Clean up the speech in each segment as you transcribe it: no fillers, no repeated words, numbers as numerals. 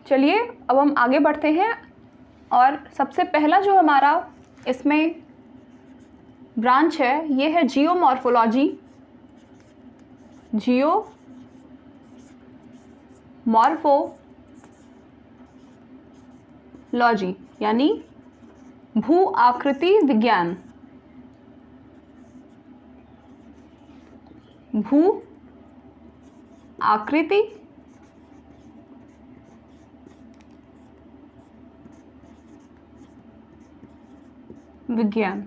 चलिए अब हम आगे बढ़ते हैं और सबसे पहला जो हमारा इसमें ब्रांच है ये है जियोमॉर्फोलॉजी। जियोमॉर्फोलॉजी यानी भू आकृति विज्ञान। भू आकृति विज्ञान।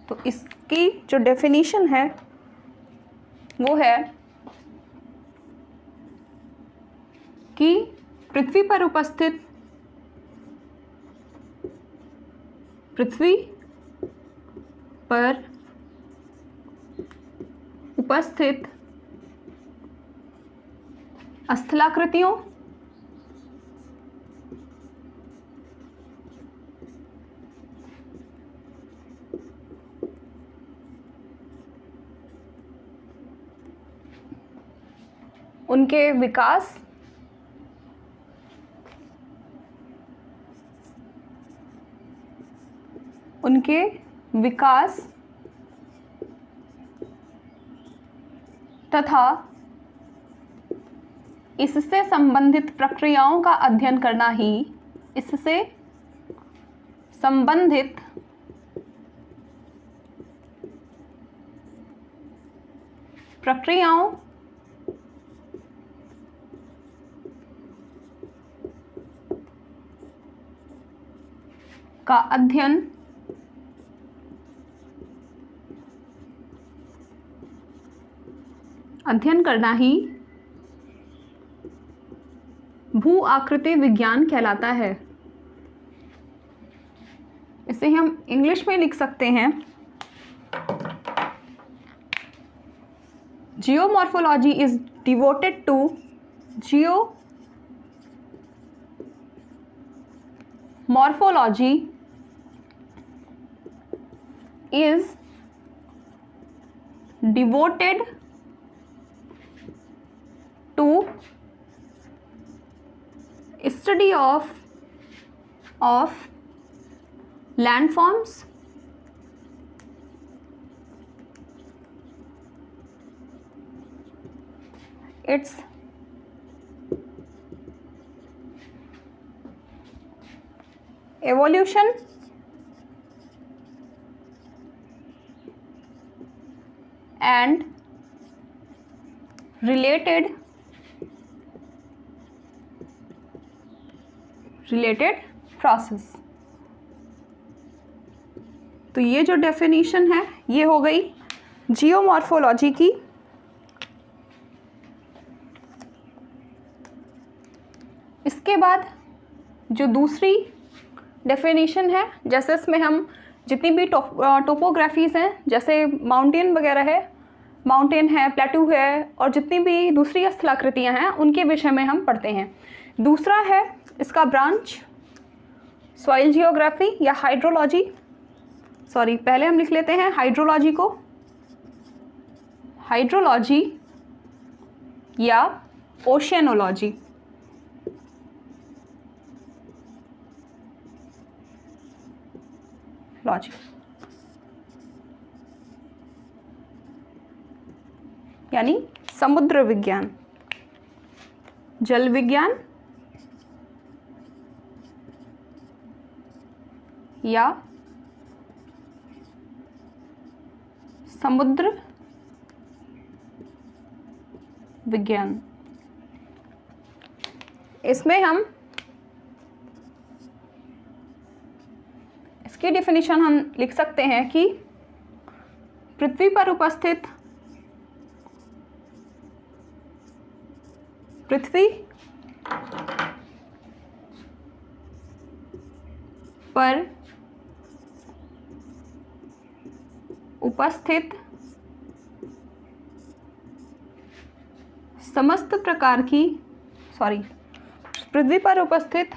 तो इसकी जो डेफिनेशन है वो है कि पृथ्वी पर उपस्थित स्थलाकृतियों उनके विकास तथा इससे संबंधित प्रक्रियाओं का अध्ययन करना ही इससे संबंधित प्रक्रियाओं का अध्ययन करना ही भू आकृति विज्ञान कहलाता है। इसे हम इंग्लिश में लिख सकते हैं geomorphology is devoted to geomorphology is devoted to study of landforms, its evolution and related process। तो ये जो डेफिनेशन है ये हो गई जियोमॉर्फोलॉजी की। इसके बाद जो दूसरी डेफिनेशन है, जैसे इसमें हम जितनी भी टोपोग्राफीज़ हैं, जैसे माउंटेन वगैरह है, माउंटेन है, प्लेटू है, और जितनी भी दूसरी स्थलाकृतियाँ हैं उनके विषय में हम पढ़ते हैं। दूसरा है इसका ब्रांच सॉइल जियोग्राफी या हाइड्रोलॉजी। सॉरी, पहले हम लिख लेते हैं हाइड्रोलॉजी को, हाइड्रोलॉजी या ओशियनोलॉजी। लॉजी यानी समुद्र विज्ञान, जल विज्ञान या समुद्र विज्ञान। इसमें हम इसकी डेफिनेशन हम लिख सकते हैं कि पृथ्वी पर उपस्थित समस्त प्रकार की पृथ्वी पर उपस्थित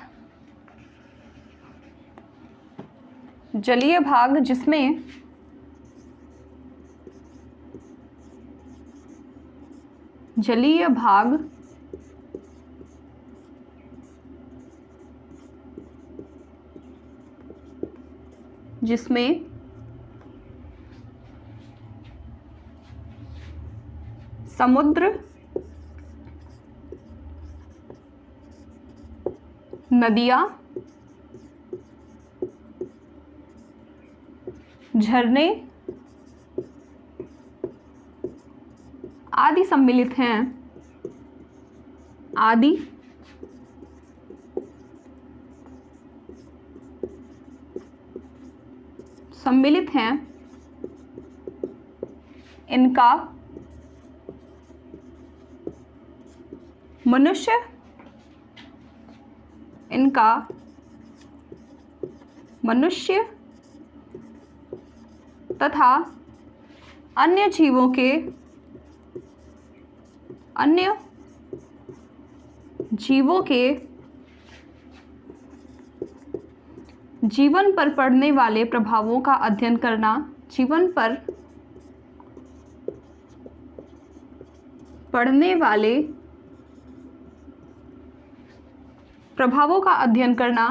जलीय भाग जिसमें जलीय भाग जिसमें समुद्र, नदियाँ, झरने आदि सम्मिलित हैं, आदि सम्मिलित हैं, इनका मनुष्य, इनका मनुष्य तथा अन्य जीवों के जीवन पर पड़ने वाले प्रभावों का अध्ययन करना, जीवन पर पड़ने वाले प्रभावों का अध्ययन करना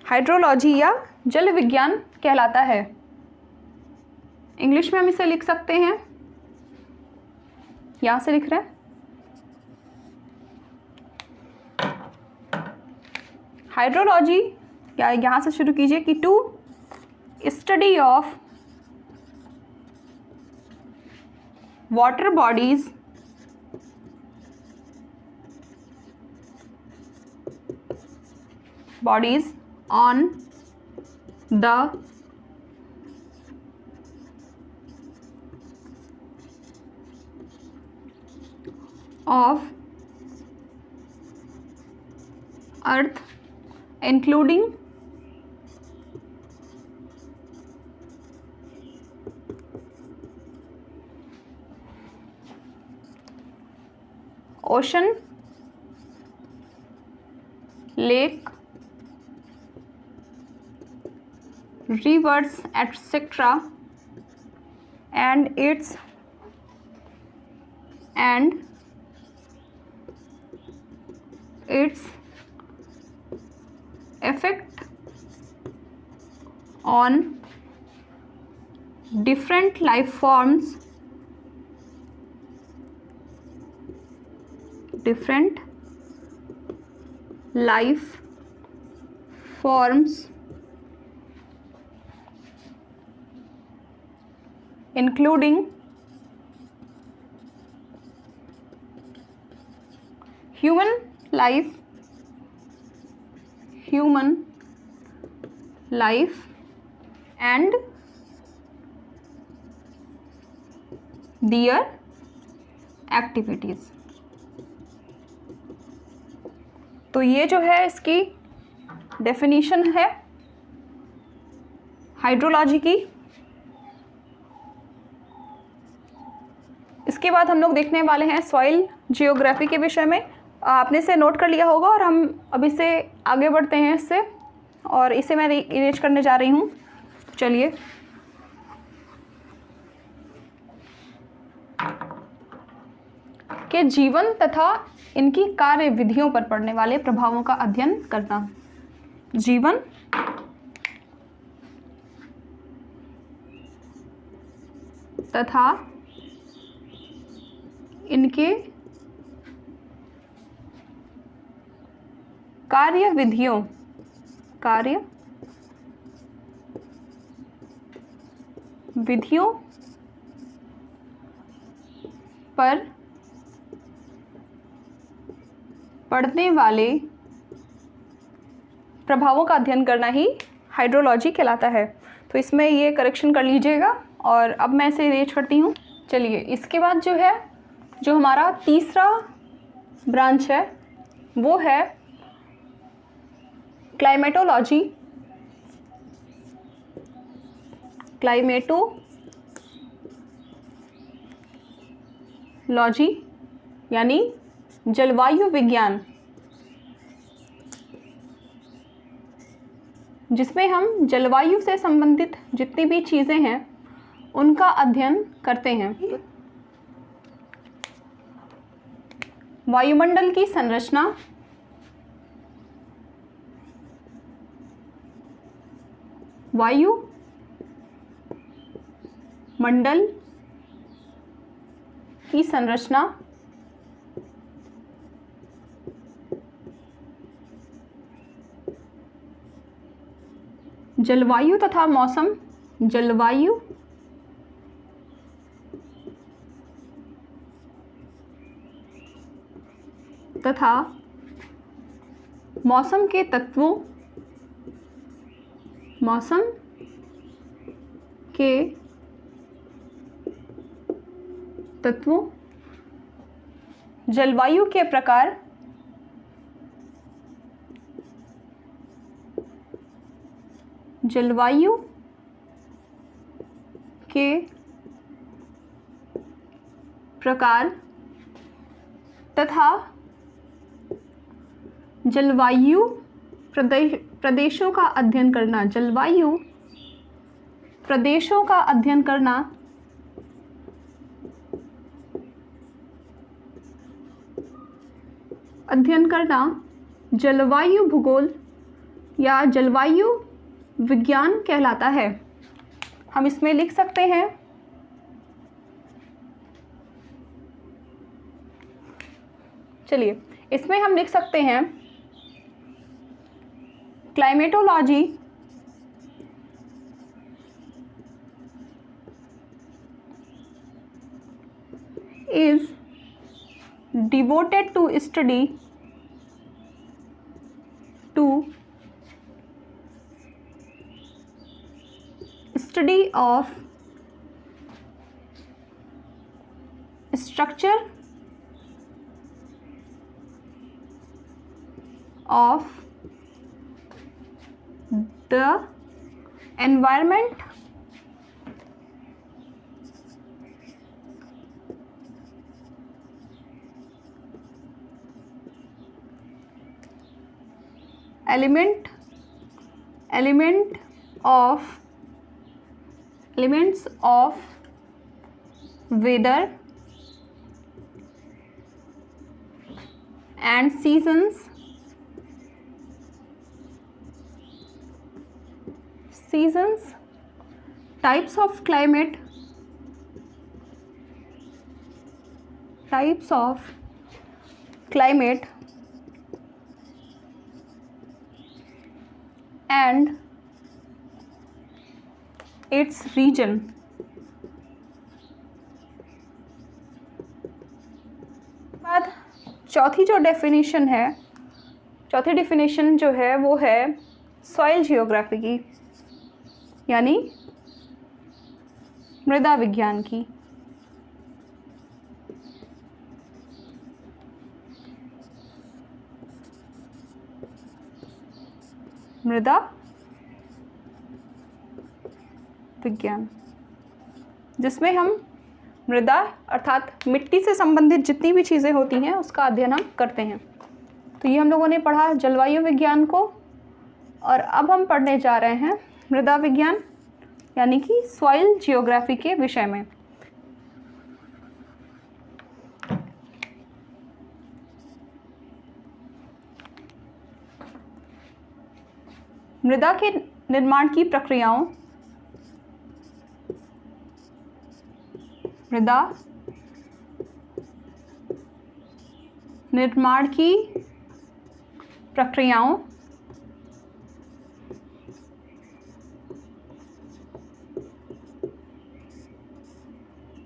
हाइड्रोलॉजी या जल विज्ञान कहलाता है। इंग्लिश में हम इसे लिख सकते हैं, यहां से लिख रहे हैं, हाइड्रोलॉजी या यहां से शुरू कीजिए कि to study of water bodies on the of earth including ocean, lake, rivers, etc. and its effect on different life forms, including human life and their activities। तो ये जो है इसकी डेफिनेशन है हाइड्रोलॉजी की। इसके बाद हम लोग देखने वाले हैं सॉइल जियोग्राफी के विषय में। आपने इसे नोट कर लिया होगा और हम अभी से आगे बढ़ते हैं इससे, और इसे मैं इरेज करने जा रही हूँ। चलिए, कि जीवन तथा इनकी कार्य विधियों पर पड़ने वाले प्रभावों का अध्ययन करना। जीवन तथा इनके कार्य विधियों पर पड़ने वाले प्रभावों का अध्ययन करना ही हाइड्रोलॉजी कहलाता है। तो इसमें ये करेक्शन कर लीजिएगा, और अब मैं इसे इरेज करती हूँ। चलिए, इसके बाद जो है, जो हमारा तीसरा ब्रांच है वो है क्लाइमेटोलॉजी। यानी जलवायु विज्ञान। जिसमें हम जलवायु से संबंधित जितनी भी चीज़ें हैं उनका अध्ययन करते हैं। वायुमंडल की संरचना, वायुमंडल की संरचना, जलवायु तथा मौसम, जलवायु तथा मौसम के तत्वों, मौसम के तत्वों, जलवायु के प्रकार, जलवायु के प्रकार तथा जलवायु प्रदेशों का अध्ययन करना, जलवायु प्रदेशों का अध्ययन करना, जलवायु भूगोल या जलवायु विज्ञान कहलाता है। हम इसमें लिख सकते हैं चलिए इसमें हम लिख सकते हैं climatology is devoted to study of structure of the environment elements of weather and seasons, types of climate, and its region। बाद चौथी डेफिनेशन जो है वो है सॉइल जियोग्राफी की, यानी मृदा विज्ञान की। मृदा विज्ञान, जिसमें हम मृदा अर्थात मिट्टी से संबंधित जितनी भी चीज़ें होती हैं उसका अध्ययन हम करते हैं। तो ये हम लोगों ने पढ़ा जलवायु विज्ञान को, और अब हम पढ़ने जा रहे हैं मृदा विज्ञान यानी कि सॉइल जियोग्राफी के विषय में। मृदा के निर्माण की प्रक्रियाओं, मृदा निर्माण की प्रक्रियाओं,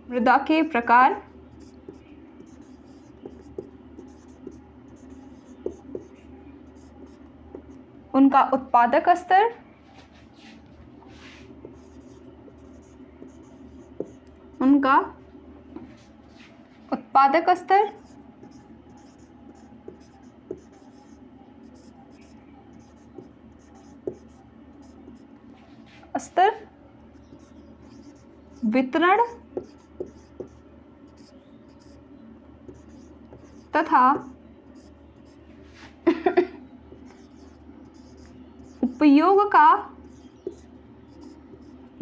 मृदा के प्रकार, उनका उत्पादक स्तर, वितरण तथा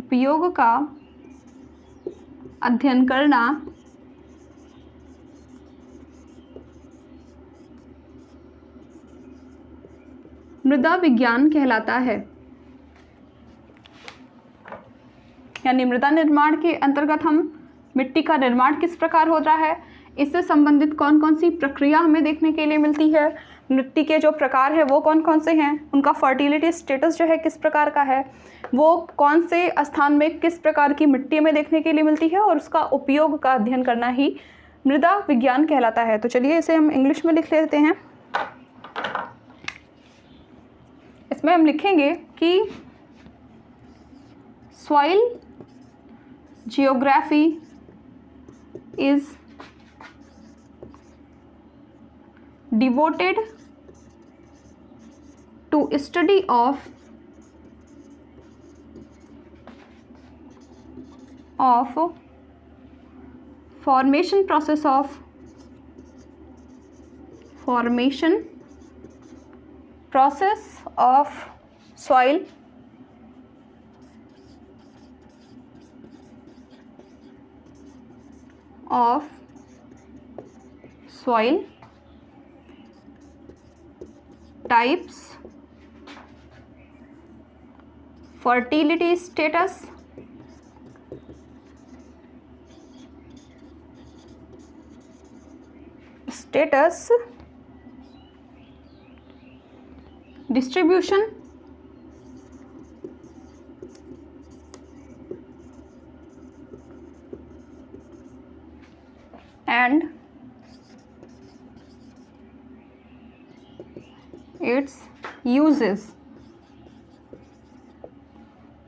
उपयोग का अध्ययन करना मृदा विज्ञान कहलाता है। यानी मृदा निर्माण के अंतर्गत हम मिट्टी का निर्माण किस प्रकार हो रहा है, इससे संबंधित कौन कौन सी प्रक्रिया हमें देखने के लिए मिलती है, मिट्टी के जो प्रकार है वो कौन कौन से हैं, उनका फर्टिलिटी स्टेटस जो है किस प्रकार का है, वो कौन से स्थान में किस प्रकार की मिट्टी हमें देखने के लिए मिलती है, और उसका उपयोग का अध्ययन करना ही मृदा विज्ञान कहलाता है। तो चलिए इसे हम इंग्लिश में लिख लेते हैं। इसमें हम लिखेंगे कि soil geography is devoted to study of formation process of soil types, fertility status, distribution, and its uses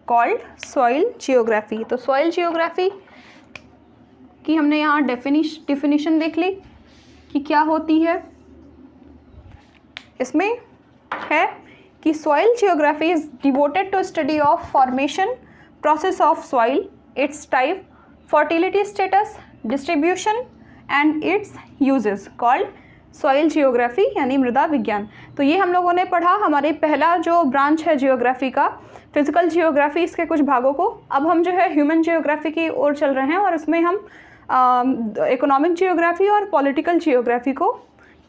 called soil geography। तो soil geography की हमने यहाँ definition देख ली कि क्या होती है। इसमें है कि soil geography is devoted to study of formation process of soil, its type, fertility status, distribution and its uses called soil geography यानी मृदा विज्ञान। तो ये हम लोगों ने पढ़ा हमारे पहला जो ब्रांच है जियोग्राफी का, फिजिकल जियोग्राफी, इसके कुछ भागों को। अब हम जो है ह्यूमन जियोग्राफी की ओर चल रहे हैं और इसमें हम इकोनॉमिक जियोग्राफी और पॉलिटिकल जियोग्राफी को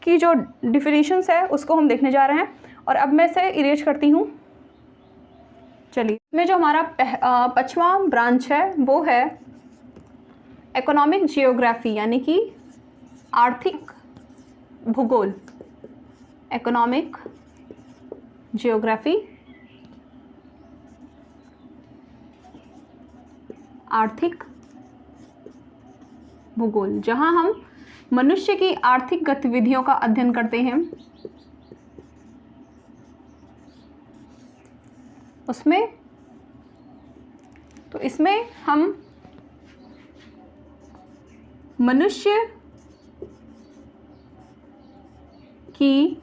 की जो डिफिनीशंस है उसको हम देखने जा रहे हैं। और अब मैं इसे इरेज करती हूँ। चलिए, इसमें जो हमारा पांचवा ब्रांच है वो है इकोनॉमिक जियोग्राफी यानी कि आर्थिक भूगोल। इकोनॉमिक जियोग्राफी आर्थिक भूगोल, जहां हम मनुष्य की आर्थिक गतिविधियों का अध्ययन करते हैं। इसमें हम मनुष्य की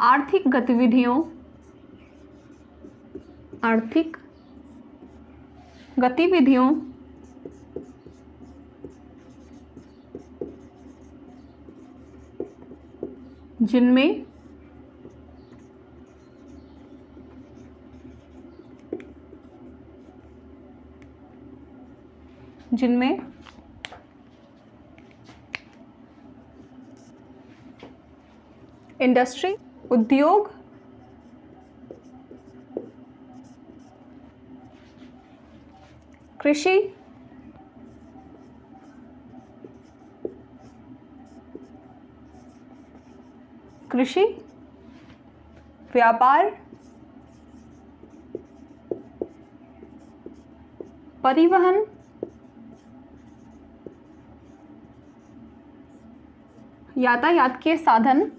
आर्थिक गतिविधियों जिनमें इंडस्ट्री, उद्योग, कृषि, व्यापार, परिवहन, यातायात के साधन,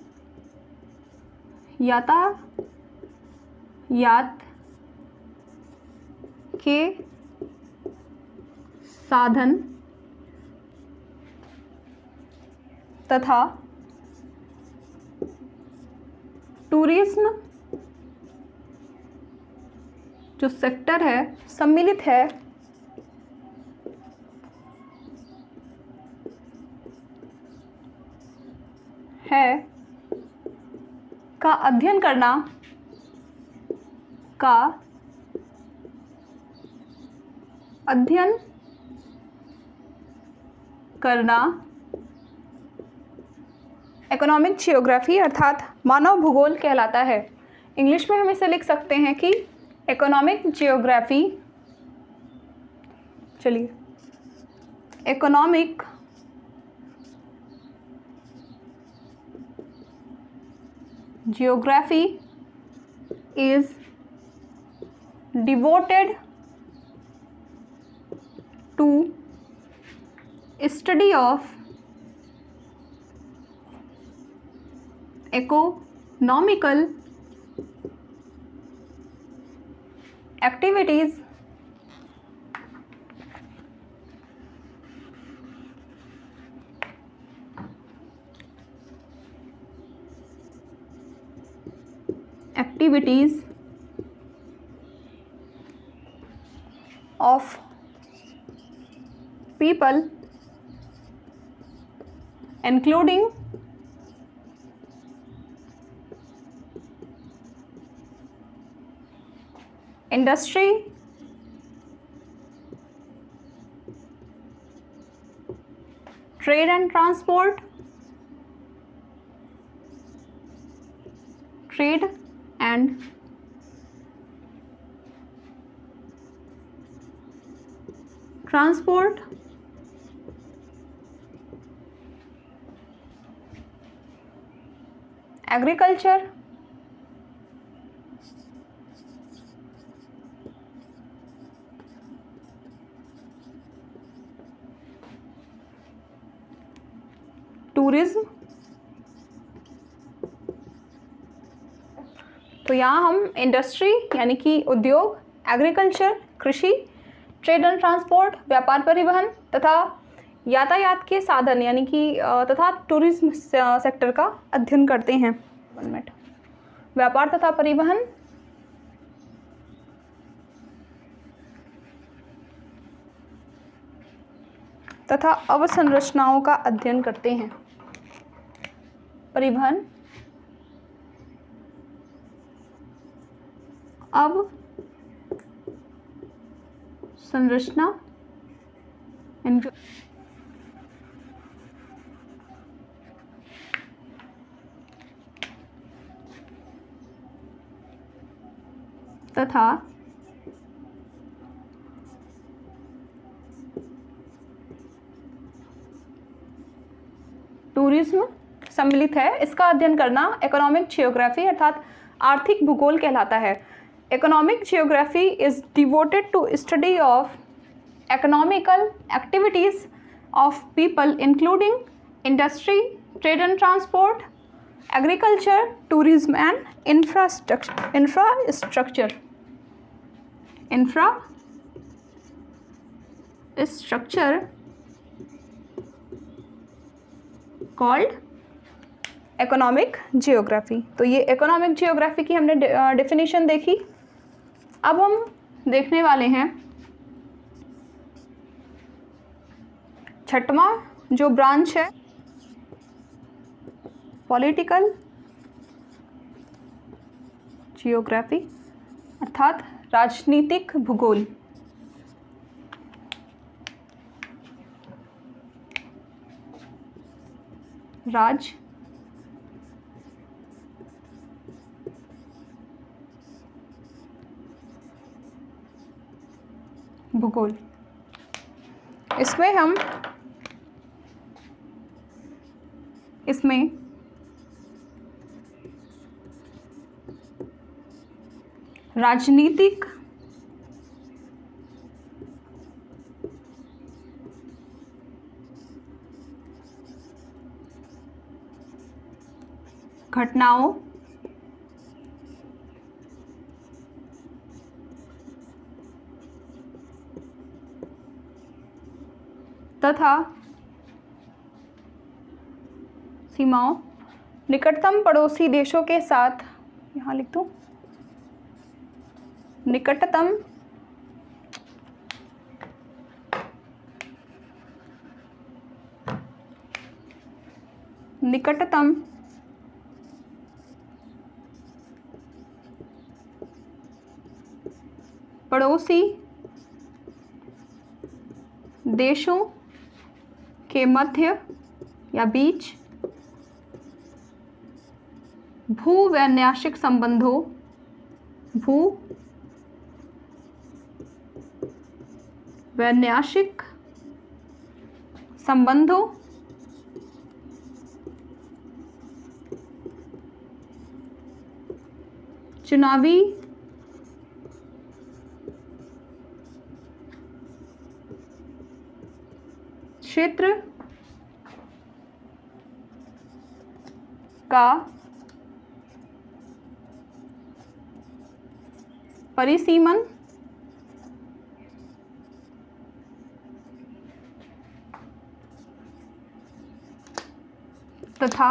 तथा टूरिज्म जो सेक्टर है सम्मिलित है का अध्ययन करना का अध्ययन करना इकोनॉमिक जियोग्राफी अर्थात मानव भूगोल कहलाता है। इंग्लिश में हम इसे लिख सकते हैं कि इकोनॉमिक जियोग्राफी, चलिए, economic geography is devoted to study of economical activities of people, including industry, trade and transport, trade and transport, agriculture, tourism. तो यहाँ हम इंडस्ट्री यानी कि उद्योग, एग्रीकल्चर कृषि, ट्रेड एंड ट्रांसपोर्ट व्यापार परिवहन तथा यातायात के साधन यानी कि तथा टूरिज्म सेक्टर का अध्ययन करते हैं। 1 मिनट। व्यापार तथा परिवहन, तथा अवसंरचनाओं का अध्ययन करते हैं। परिवहन, अवसंरचना तथा टूरिज्म सम्मिलित है। इसका अध्ययन करना इकोनॉमिक जियोग्राफी अर्थात आर्थिक भूगोल कहलाता है। Economic geography is devoted to study of economical activities of people including industry, trade and transport, agriculture, tourism and infrastructure called economic geography। तो ये economic geography की हमने डेफिनेशन देखी। अब हम देखने वाले हैं छठवां जो ब्रांच है पॉलिटिकल जियोग्राफी अर्थात राजनीतिक भूगोल। भूगोल, इसमें राजनीतिक घटनाओं तथा सीमाओं, निकटतम पड़ोसी देशों के साथ, यहाँ लिख दूं, निकटतम पड़ोसी देशों के मध्य या बीच भूवैन्यासिक संबंधों चुनावी क्षेत्र का परिसीमन तथा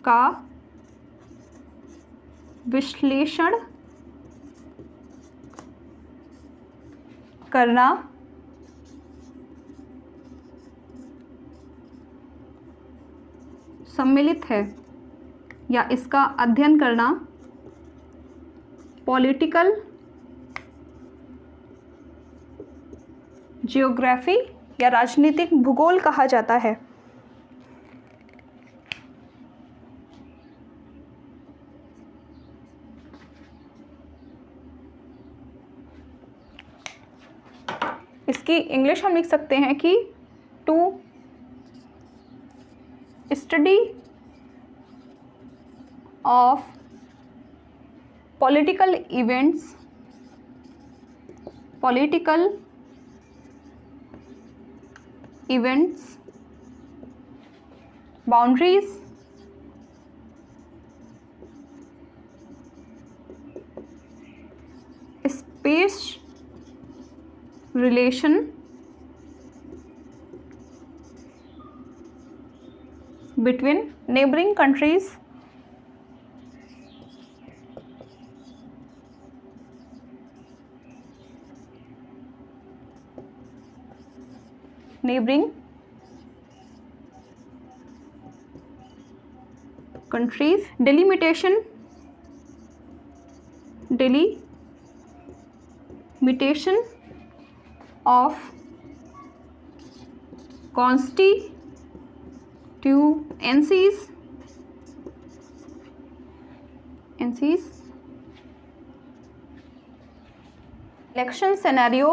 का विश्लेषण करना सम्मिलित है या इसका अध्ययन करना पॉलिटिकल जियोग्राफी या राजनीतिक भूगोल कहा जाता है। इसकी इंग्लिश हम लिख सकते हैं कि to study of political events boundaries space relation between neighboring countries delimitation of constituencies election scenario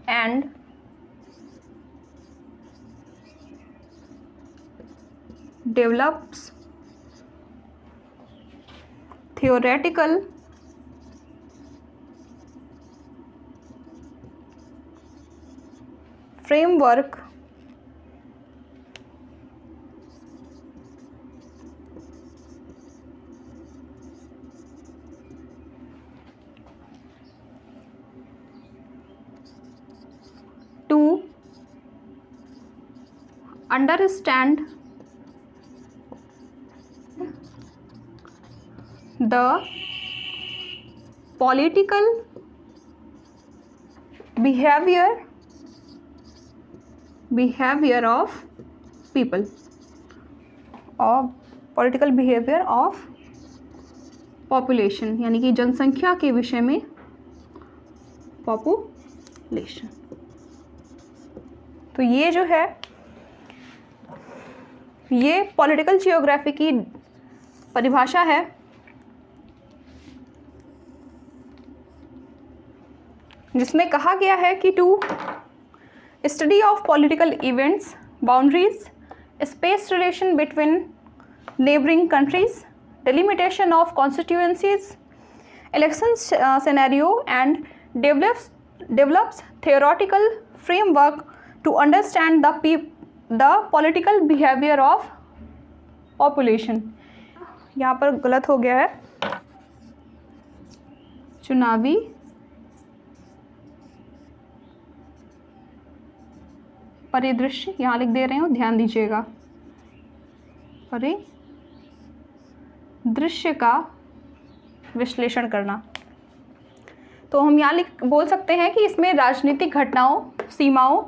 and develops theoretical framework to understand the political behavior of people or political behavior of population, यानी कि जनसंख्या के विषय में population. तो ये जो है ये पॉलिटिकल जियोग्राफी की परिभाषा है। जिसमें कहा गया है कि to study of political events boundaries space relation between neighbouring countries delimitation of constituencies election scenario and develops theoretical framework to understand the political behavior of population। यहाँ पर गलत हो गया है, चुनावी परिदृश्य यहाँ लिख दे रहे हो, ध्यान दीजिएगा। परिदृश्य का विश्लेषण करना। तो हम यहाँ बोल सकते हैं कि इसमें राजनीतिक घटनाओं, सीमाओं,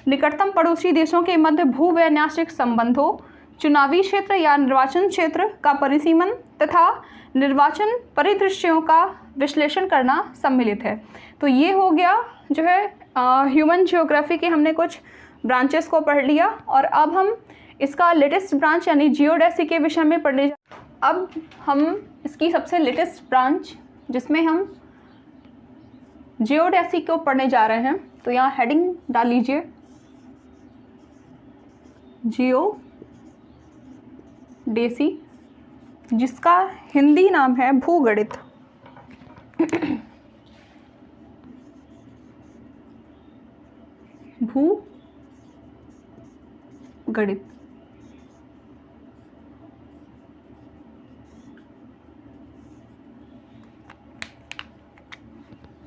निकटतम पड़ोसी देशों के मध्य भूवैन्यासिक संबंधों, चुनावी क्षेत्र या निर्वाचन क्षेत्र का परिसीमन तथा निर्वाचन परिदृश्यों का विश्लेषण करना सम्मिलित है। तो ये हो गया जो है ह्यूमन ज्योग्राफी के हमने कुछ ब्रांचेस को पढ़ लिया, और अब हम इसका लेटेस्ट ब्रांच यानी जियोडेसी के विषय में पढ़ने अब हम इसकी सबसे लेटेस्ट ब्रांच जिसमें हम जियोडेसी को पढ़ने जा रहे हैं, तो यहाँ हेडिंग डाल लीजिए जियोडेसी, जिसका हिंदी नाम है भूगणित। भूगणित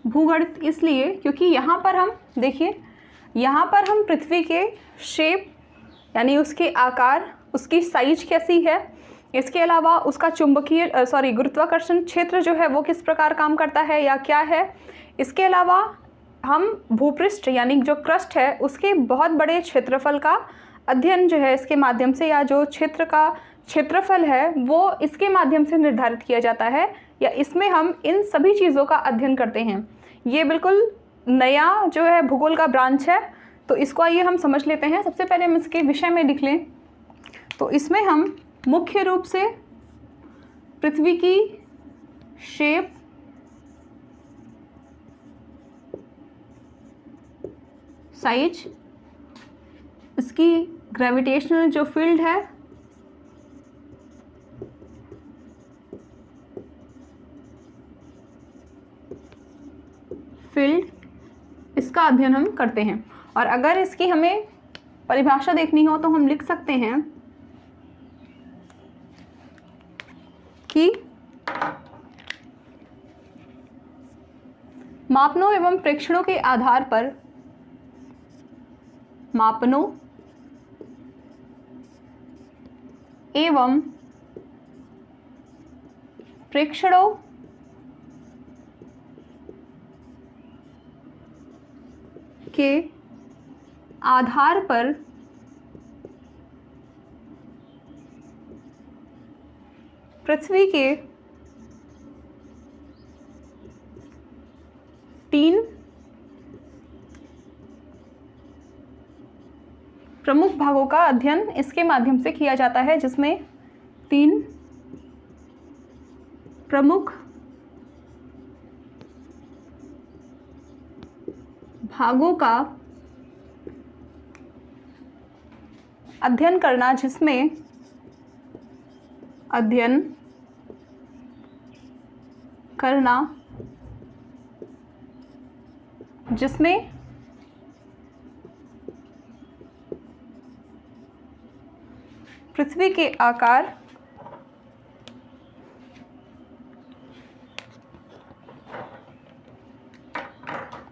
भूगणित इसलिए क्योंकि यहाँ पर हम देखिए, यहाँ पर हम पृथ्वी के शेप यानी उसके आकार, उसकी साइज कैसी है, इसके अलावा उसका चुंबकीय गुरुत्वाकर्षण क्षेत्र जो है वो किस प्रकार काम करता है या क्या है, इसके अलावा हम भूपृष्ठ यानी जो क्रस्ट है उसके बहुत बड़े क्षेत्रफल का अध्ययन जो है इसके माध्यम से, या जो क्षेत्र का क्षेत्रफल है वो इसके माध्यम से निर्धारित किया जाता है, या इसमें हम इन सभी चीज़ों का अध्ययन करते हैं। ये बिल्कुल नया जो है भूगोल का ब्रांच है, तो इसको आइए हम समझ लेते हैं। सबसे पहले हम इसके विषय में लिख लें, तो इसमें हम मुख्य रूप से पृथ्वी की शेप, साइज, इसकी ग्रेविटेशनल जो फील्ड है, इसका अध्ययन हम करते हैं। और अगर इसकी हमें परिभाषा देखनी हो तो हम लिख सकते हैं कि मापनों एवं प्रेक्षणों के आधार पर, मापनों एवं प्रेक्षणों के आधार पर पृथ्वी के 3 प्रमुख भागों का अध्ययन इसके माध्यम से किया जाता है, जिसमें 3 प्रमुख भागों का अध्ययन करना, जिसमें अध्ययन करना जिसमें पृथ्वी के आकार,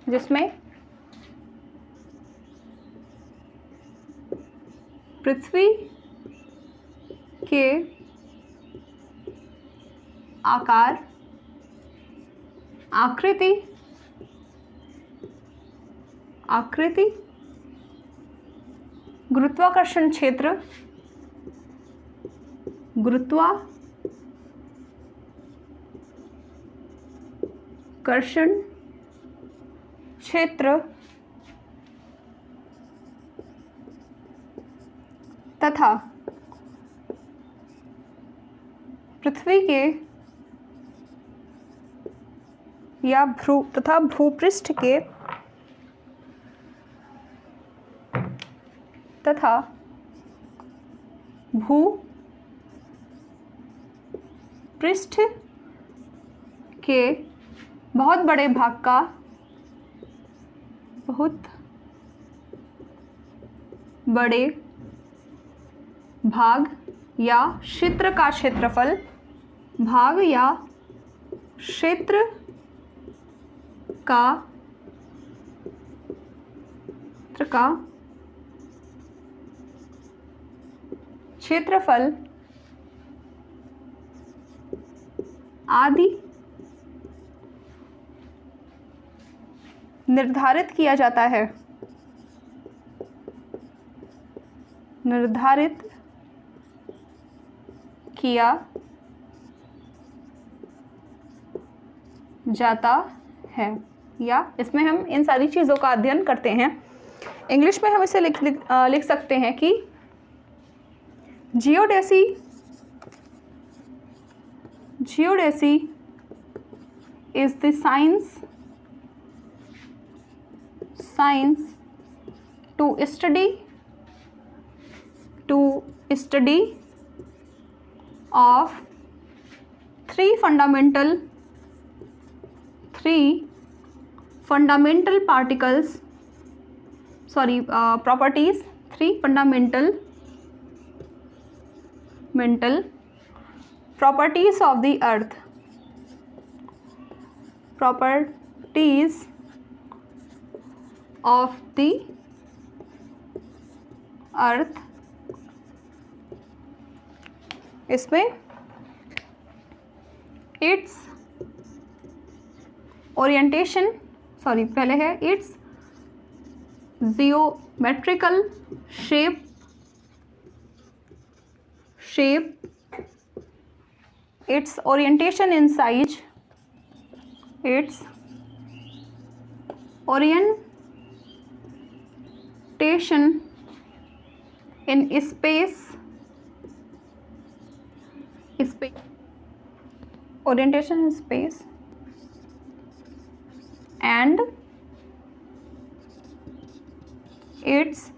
जिसमें पृथ्वी के आकार, आकृति, गुरुत्वाकर्षण क्षेत्र, गुरुत्वाकर्षण क्षेत्र तथा पृथ्वी के या भूपृष्ठ के तथा भूपृष्ठ के बहुत बड़े भाग का, बहुत बड़े भाग या क्षेत्र का क्षेत्रफल, भाग या क्षेत्र का क्षेत्रफल आदि निर्धारित किया जाता है, निर्धारित किया जाता है, या इसमें हम इन सारी चीज़ों का अध्ययन करते हैं। इंग्लिश में हम इसे लिख सकते हैं कि geodesy is the science to study of three fundamental properties, three fundamental properties of the earth, properties of the earth। इसमें its orientation, पहले है its geometrical shape, its orientation in size, its orientation in space, and its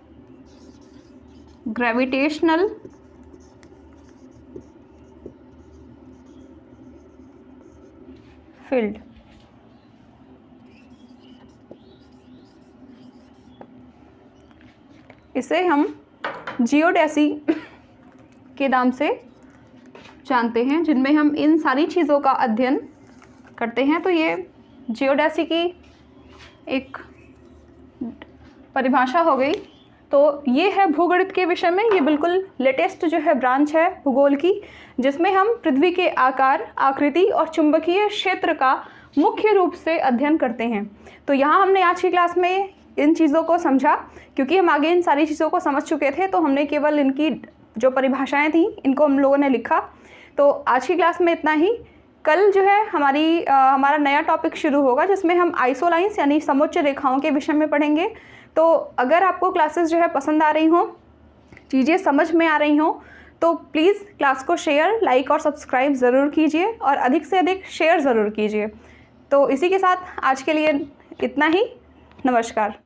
gravitational field। इसे हम geodesy के नाम से जानते हैं, जिनमें हम इन सारी चीज़ों का अध्ययन करते हैं। तो ये जियोडेसी की एक परिभाषा हो गई। तो ये है भूगणित के विषय में, ये बिल्कुल लेटेस्ट जो है ब्रांच है भूगोल की, जिसमें हम पृथ्वी के आकार, आकृति और चुंबकीय क्षेत्र का मुख्य रूप से अध्ययन करते हैं। तो यहाँ हमने आज की क्लास में इन चीज़ों को समझा, क्योंकि हम आगे इन सारी चीज़ों को समझ चुके थे, तो हमने केवल इनकी जो परिभाषाएं थी इनको हम लोगों ने लिखा। तो आज की क्लास में इतना ही। कल जो है हमारा नया टॉपिक शुरू होगा, जिसमें हम आइसोलाइंस यानी समोच्च रेखाओं के विषय में पढ़ेंगे। तो अगर आपको क्लासेस जो है पसंद आ रही हों, चीज़ें समझ में आ रही हों, तो प्लीज़ क्लास को शेयर, लाइक और सब्सक्राइब ज़रूर कीजिए और अधिक से अधिक शेयर ज़रूर कीजिए। तो इसी के साथ आज के लिए इतना ही। नमस्कार।